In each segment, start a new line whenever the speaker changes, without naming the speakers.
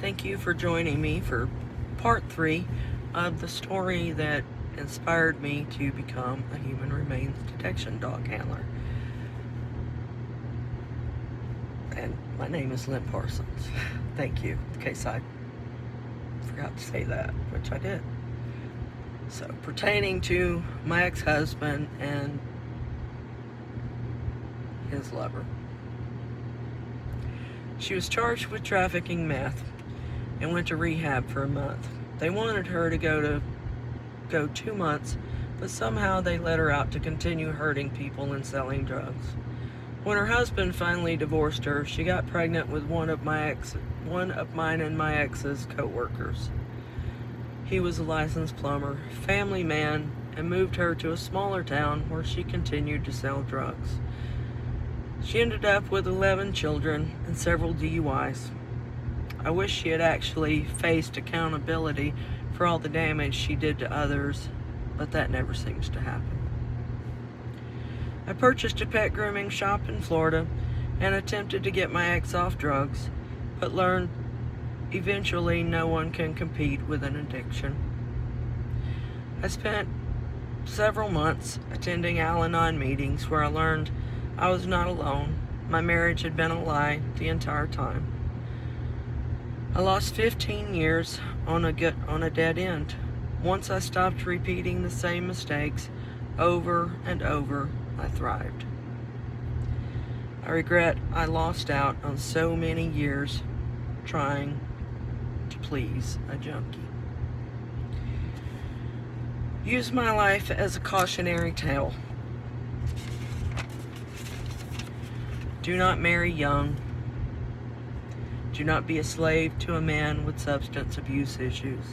Thank you for joining me for part 3 of the story that inspired me to become a human remains detection dog handler. And my name is Lynn Parsons. Thank you, in case I forgot to say that, which I did. So, pertaining to my ex-husband and his lover. She was charged with trafficking meth and went to rehab for a month. They wanted her to go 2 months, but somehow they let her out to continue hurting people and selling drugs. When her husband finally divorced her, she got pregnant with one of mine and my ex's co-workers. He was a licensed plumber, family man, and moved her to a smaller town where she continued to sell drugs. She ended up with 11 children and several DUIs. I wish she had actually faced accountability for all the damage she did to others, but that never seems to happen. I purchased a pet grooming shop in Florida and attempted to get my ex off drugs, but learned eventually no one can compete with an addiction. I spent several months attending Al-Anon meetings where I learned I was not alone. My marriage had been a lie the entire time. I lost 15 years on a dead end. Once I stopped repeating the same mistakes over and over, I thrived. I regret I lost out on so many years trying to please a junkie. Use my life as a cautionary tale. Do not marry young. Do not be a slave to a man with substance abuse issues.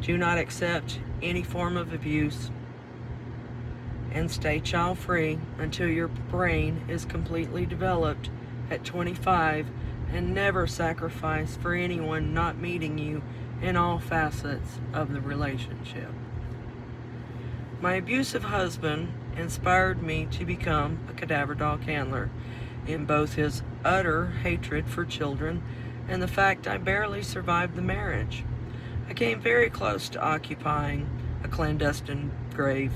Do not accept any form of abuse. And stay child-free until your brain is completely developed at 25, and never sacrifice for anyone not meeting you in all facets of the relationship. My abusive husband inspired me to become a cadaver dog handler in both his utter hatred for children and the fact I barely survived the marriage. I came very close to occupying a clandestine grave,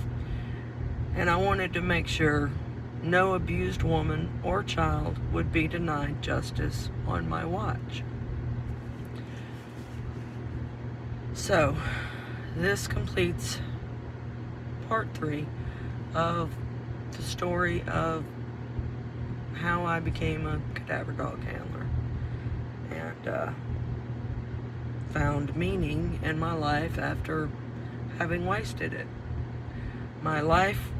and I wanted to make sure no abused woman or child would be denied justice on my watch. So, this completes part 3 of the story of how I became a cadaver dog handler and found meaning in my life after having wasted it. My life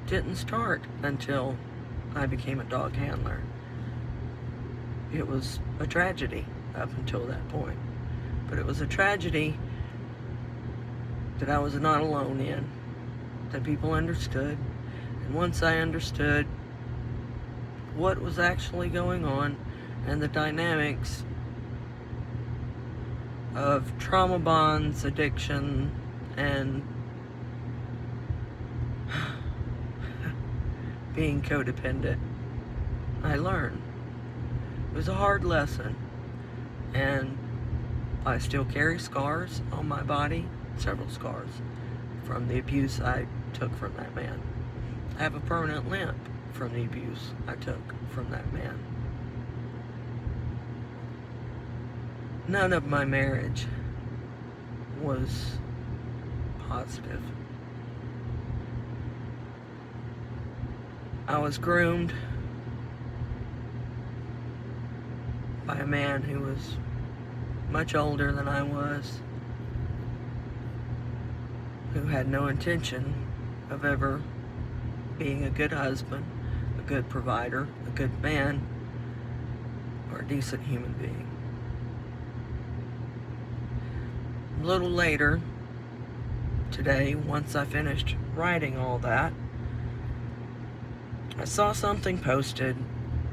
didn't start until I became a dog handler. It was a tragedy up until that point, but it was a tragedy that I was not alone in, that people understood. And once I understood what was actually going on and the dynamics of trauma bonds, addiction, and being codependent, I learned. It was a hard lesson, and I still carry scars on my body, several scars, from the abuse I took from that man. I have a permanent limp from the abuse I took from that man. None of my marriage was positive. I was groomed by a man who was much older than I was, who had no intention of ever being a good husband, a good provider, a good man, or a decent human being. A little later, today, once I finished writing all that, I saw something posted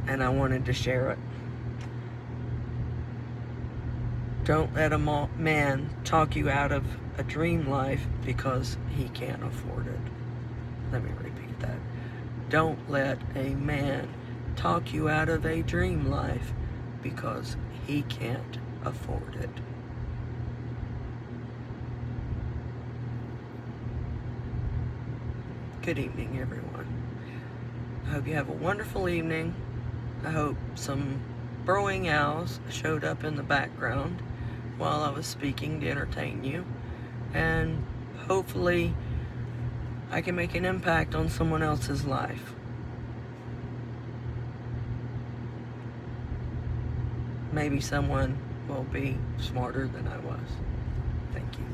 and I wanted to share it. Don't let a man talk you out of a dream life because he can't afford it. Let me repeat that. Don't let a man talk you out of a dream life because he can't afford it. Good evening, everyone. I hope you have a wonderful evening. I hope some burrowing owls showed up in the background while I was speaking to entertain you. And hopefully I can make an impact on someone else's life. Maybe someone will be smarter than I was. Thank you.